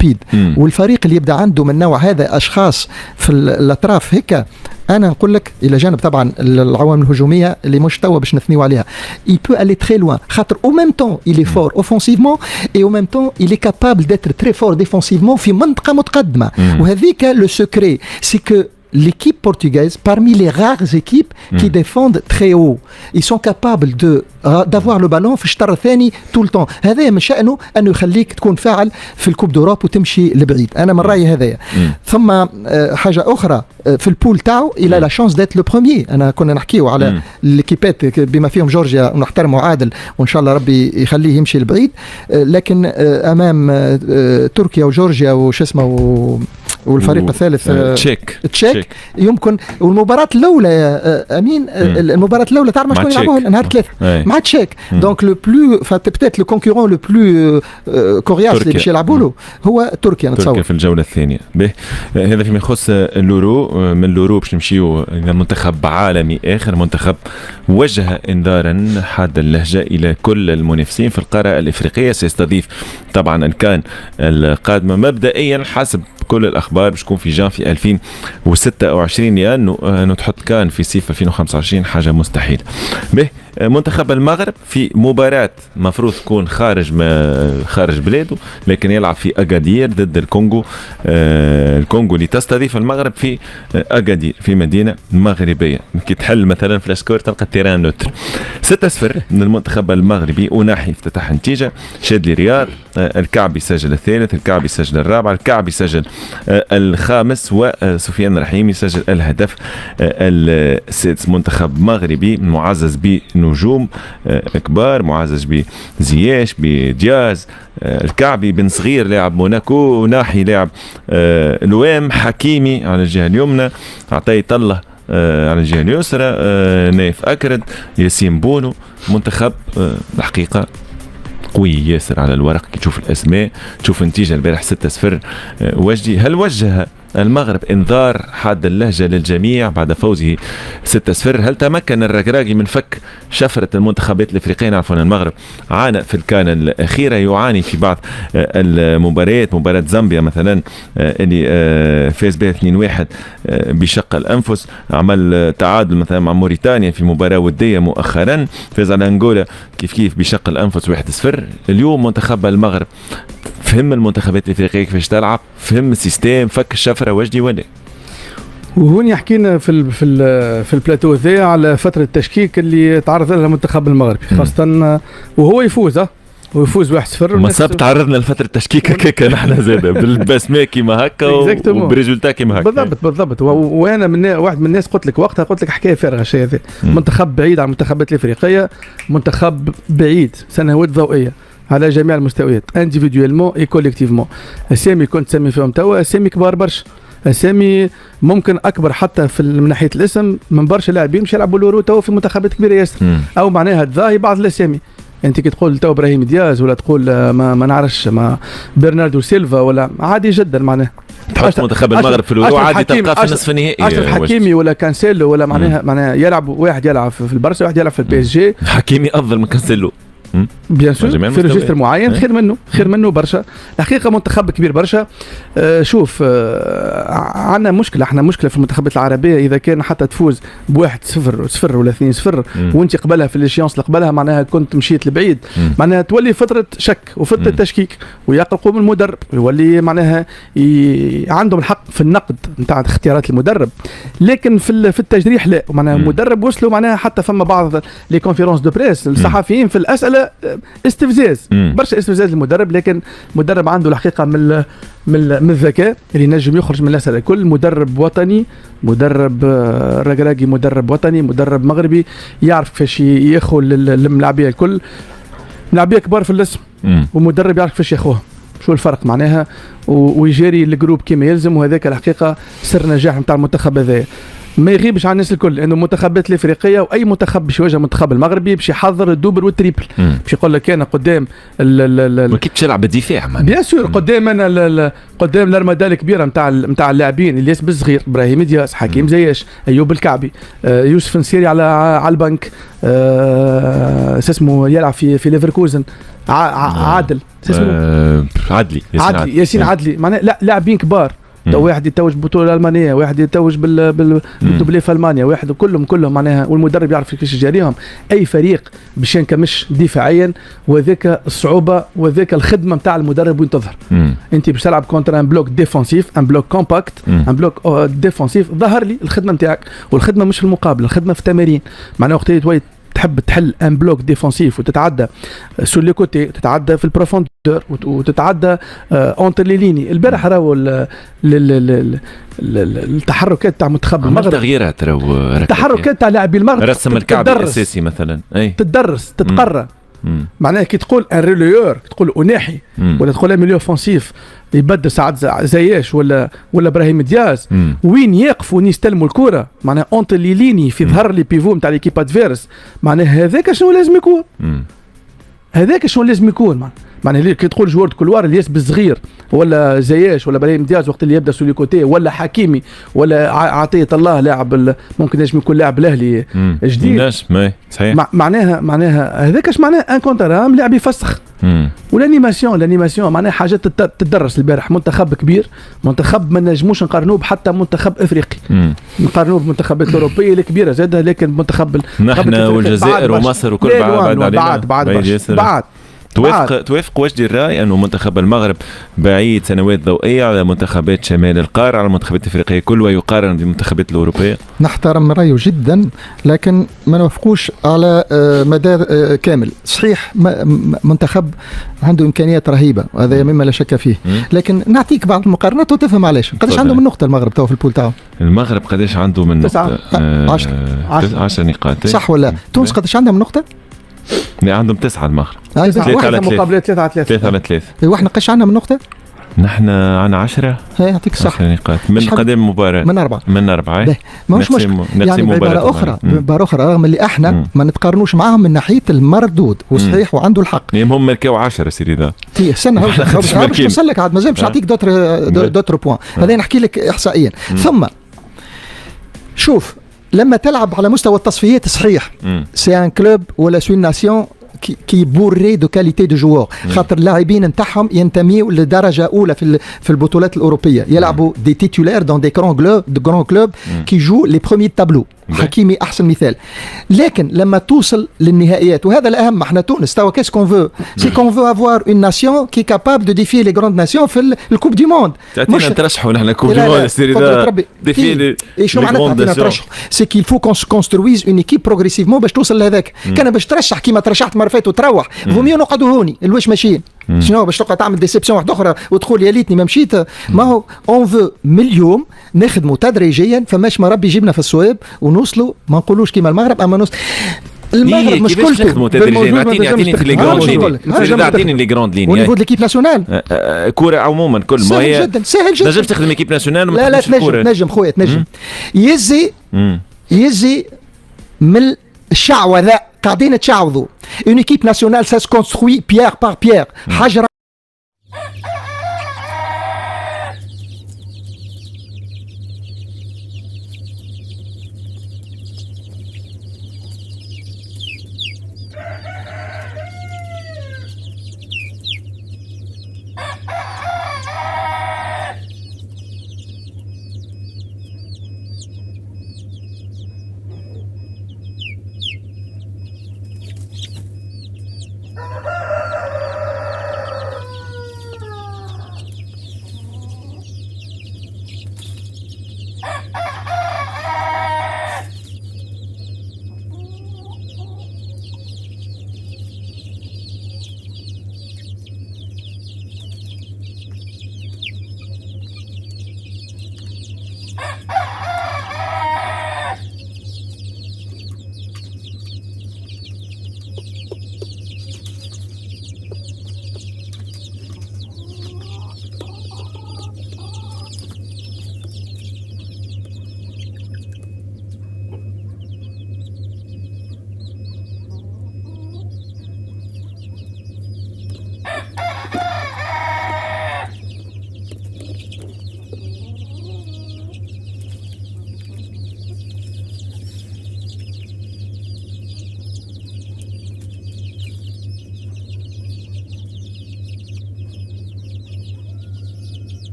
رابيد. والفريق اللي يبدا عنده من نوع هذا اشخاص في الاطراف هيك، انا نقول لك الى جانب طبعا العوامل الهجوميه اللي مش توا باش نثنيو عليها، il peut aller très loin خاطر au même temps il est fort offensivement et au même temps il est capable d'être très fort défensivement في منطقه متقدمه. وهذيك le secret c'est que l'équipe portugaise, parmi les rares équipes qui défendent très haut, ils sont capables d'avoir le ballon في الشطر الثاني tout le temps. هذا من شأنه أنه يخليك تكون فاعل في الكوب دوروب وتمشي لبعيد. أنا من رأيي هذايا. ثم حاجة أخرى في البول تاعو إلى لا شانس ديت لو بروميي. أنا كنا نحكيو على الكيبات بما فيهم جورجيا ونحترموا عادل وإن شاء الله ربي يخليه يمشي لبعيد، لكن أمام تركيا وجورجيا وش اسمه والفريق الثالث تشيك يمكن. والمباراة الأولى يا أمين المباراة الأولى تعرف شكون يلعبوها نهار 3 مع تشيك. دونك لو بلو بتات لو كونكورون لو بلو كورياس اللي باش يلعبوا له هو تركيا نتصور. تركيا في الجولة الثانية. هذا فيما يخص اللورو. من اللورو باش نمشيو إلى منتخب عالمي آخر، منتخب وجه إنذارا حاد اللهجة إلى كل المنافسين في القارة الإفريقية. سيستضيف طبعا الكان القادمة مبدئيا حسب كل الأخبار باش تكون في جانفي 2026، لأنه تحط كان في صيف 2025 حاجة مستحيلة. منتخب المغرب في مباراة مفروض تكون خارج بلاده، لكن يلعب في أغادير ضد الكونغو. الكونغو اللي تستضيف المغرب في أغادير في مدينة مغربية. كي تحل مثلا في الاسكور تلقى التيران نوتر 6-0 من المنتخب المغربي. وناحي افتتح النتيجة شادلي رياض، الكعبي سجل الثالث، الكعبي سجل الرابع، الكعبي سجل الخامس، وسفيان رحيمي سجل الهدف السادس. منتخب مغربي معزز بنجوم كبار، معزز بزياش بدياز، الكعبي بن صغير لاعب موناكو، ناحي لاعب الوام، حكيمي على الجهة اليمنى، عطيت الله على الجهة اليسرى، نايف أكرد، ياسين بونو. منتخب الحقيقة قوي ياسر على الورق. كي تشوف الأسماء تشوف النتيجة البارح 6-0. وجدي هل وجه المغرب انذار حاد اللهجة للجميع بعد فوزه 6-0؟ هل تمكن الركراكي من فك شفرة المنتخبات الافريقية؟ نعرف ان المغرب عانى في الكان الأخيرة، يعاني في بعض المباريات. مباراة زامبيا مثلا اللي فاز بها 2-1 بشق الأنفس، عمل تعادل مثلا مع موريتانيا في مباراة ودية مؤخرا، فاز على أنغولا كيف بشق الأنفس 1-0. اليوم منتخب المغرب فهم المنتخبات الافريقيه كيفاش تلعب، فهم السيستم، فك الشفره. وجدي ولا وهون يحكينا في البلاتو ذا على فتره التشكيك اللي تعرض لها المنتخب المغربي، خاصه وهو يفوز ويفوز 1-0. ما صاب تعرضنا لفتره تشكيك هكا نحن زاده بالبسمه كيما هكا وبريزولتا كيما هكا. بالضبط. وانا واحد من الناس قلت لك حكايه فارغه الشيء هذا. منتخب بعيد عن المنتخبات الافريقيه، منتخب بعيد سنوات ضوئيه على جميع المستويات، انديفيدويلمون اي كوليكتيفمون. اسامي كنت تسمي فيهم توا اسامي كبار برشا، اسامي ممكن اكبر حتى من ناحيه الاسم من برشا لاعبين مش يلعبوا لورو توا في منتخبات كبيره ياسر. او معناها تضاهي بعض الاسامي. انت كي تقول تو ابراهيم دياز ولا تقول ما نعرفش ما برناردو سيلفا ولا عادي جدا معناها تحط منتخب المغرب في الورو عادي تلقاه في النصف النهائي. اشرف حكيمي ولا كانسيلو ولا معناها يلعب واحد يلعب في البرشا واحد يلعب في البي اس جي. حكيمي افضل من كانسيلو بيان سور في ريجستر معين، خير منه برشا. الحقيقه منتخب كبير برشا. شوف عندنا مشكله، احنا مشكله في المنتخبات العربيه اذا كان حتى تفوز ب1-0 ولا 2-0 وانت قبلها في الاشيانس اللي قبلها معناها كنت مشيت لبعيد، معناها تولي فتره شك وفتره تشكيك ويقلقوا من المدرب، يولي معناها عندهم الحق في النقد نتاع اختيارات المدرب. لكن في التجريح لا، معناها المدرب وصلوا معناها حتى فما بعض لي كونفيرونس دو بريس الصحفيين في الاسئله استفزاز برشا استفزاز للمدرب. لكن المدرب عنده الحقيقه من الذكاء اللي ينجم يخرج من الاسئله الكل. مدرب وطني، مدرب ركراكي، مدرب وطني، مدرب مغربي يعرف كيفاش ياخذ الملاعبيه الكل، ملاعبيه كبار في الاسم، ومدرب يعرف كيفاش ياخذها شو الفرق معناها ويجاري الجروب كما يلزم. وهذاك الحقيقه سر نجاح نتاع المنتخب هذا ما يغيبش عن الناس الكل، لانه المنتخبات الافريقيه واي منتخب باش يواجه المنتخب المغربي باش يحضر الدوبل والتريبل، باش يقول لك انا قدام كيف تلعب بالدفاع بيان سور قدام انا قدام الارماده الكبيره نتاع اللاعبين اللي ياسر صغير، ابراهيم دياس، حكيم زياش، ايوب الكعبي، يوسف نسيري على البنك، اسمه يلعب في ليفركوزن، عادل ياسين عدلي معناها لاعبين كبار. واحد يتوج بالبطوله الالمانيه، واحد يتوج بالدوبلي في المانيا، واحد كلهم معناها، والمدرب يعرف كيفاش يجاريهم. اي فريق باش ينكمش دفاعيا، وذاك الصعوبه وذاك الخدمه نتاع المدرب وين تظهر. انت باش تلعب كونتر ان بلوك ديفونسيف، ان بلوك كومباكت، ان بلوك ديفونسيف، ظهر لي الخدمه نتاعك، والخدمه مش في المقابل، الخدمه في التمارين. معناها وقت تحب تحل ان بلوك ديفونسيف وتتعدى سور لي كوتي، تتعدى في البروفوندور وتتعدى اونتر لي ليني. البارح راهو التحركات تاع منتخب المغرب، تغييرات راهو، التحركات تاع لاعبي المغرب، رسم الكعب الاساسي مثلا، تدرس تتقرى. معناها كي تقول ان ريليور، تقول اناحي، ولا تقول ميليو اوفنسيف يبدل ساعات زياش ولا ابراهيم دياز، وين يقف وين يستلموا الكره، معناها اونتر لي ليني في ظهر لي بيفو نتاع ليكيب ادفيرس. معناها هذاك شنو لازم يكون، هذاك شنو لازم يكون. معناها كي تقول جوار كلوار الياس بالصغير، ولا زياش ولا ابراهيم دياز وقت اللي يبدا سولي كوتي، ولا حكيمي، ولا عطيه الله لاعب ممكن لازم يكون لاعب الاهلي جديد. صحيح. معناها هذاك اش معناها ان كونترام لاعب يفسخ. والانيماسيون معناها حاجات تدرس. البارح منتخب كبير، منتخب ما نجموش نقارنوه بحتى منتخب افريقي، نقارنوه بالمنتخبات الاوروبيه الكبيره زاده، لكن منتخب نحن والجزائر ومصر وكل بعد توافق وجدي الرأي أنه منتخب المغرب بعيد سنوات ضوئية على منتخبات شمال القارة، على المنتخبات الأفريقية كل، ويقارن بالمنتخبات الأوروبية؟ نحترم رأيه جدا، لكن ما نوافقوش على مدار كامل. صحيح منتخب عنده إمكانيات رهيبة، وهذا مما لا شك فيه، لكن نعطيك بعض المقارنات وتفهم علاش. قداش عنده من نقطة المغرب تو في البول تاعه؟ المغرب قداش عنده من نقطة؟ 10 نقاط. صح ولا؟ تونس قداش عندها من نقطة؟ عندهم 9 المغرب. 3 على 3. واحنا قش عنا من نقطة؟ نحن عنا 10. يعطيك الصح. نقاط من قدم مباراة. من 4. مش يعني بعبارة أخرى رغم اللي احنا ما نتقارنوش معاهم من ناحية المردود، وصحيح وعنده الحق. هم مركاو 10 سيدي ذا. استنى باش نوصلك عاد مازال باش نعطيك دوتر بوان. هذا نحكي لك إحصائيا. ثم شوف، لما تلعب على مستوى التصفيات صحيح سي ان كلوب ولا سي ناسيون كي بوري دو كاليتي دو جوور، خاطر اللاعبين نتاعهم ينتميوا لدرجه اولى في البطولات الاوروبيه، يلعبوا دي تيتولير دون دي غران كلوب كي جو لي بروميي تابلو. حكيمي احسن مثال. لكن لما توصل للنهائيات، وهذا الاهم، احنا تونس توا كيس كون فو، سي كون فو افوار اون ناسيون كي كابابل دو ديفي لي غراند ناسيون في الكوب دي موند. مش نترشحوا نحن الكوب دي موند السيري ده ديفي لي غراند ناسيون. سي كيل فو كونسترويز اون ايكيب بروغريسيفمون باش توصل لهذاك. كان باش ترشح كيما ترشحت مرة فاتت وتروح، فميو نقعدوا هوني الواش ماشيين. شنو باش تبقى تعمل ديسيبسيون واحده اخرى وتقول يا ليتني ما مشيت؟ ما هو اون فو من اليوم نخدموا تدريجيا، فماش ما ربي يجيبنا في الصواب ونوصلوا، ما نقولوش كيما المغرب، اما نوصل المغرب مش كلته. نخدموا تدريجيا. اعطيني في لي جراند لين، اعطيني لي جراند لين ونيفو ليكيب ناسيونال كوره عموما كل ما هي سهل جدا. نجم تخدم ايكيب ناسيونال وما لا تنجم خويا تنجم. يزي من الشعوذه قاعدين تشعوذوا. اون ايكيب ناسيونال سا سكونستروي بيير بار بيير، حجر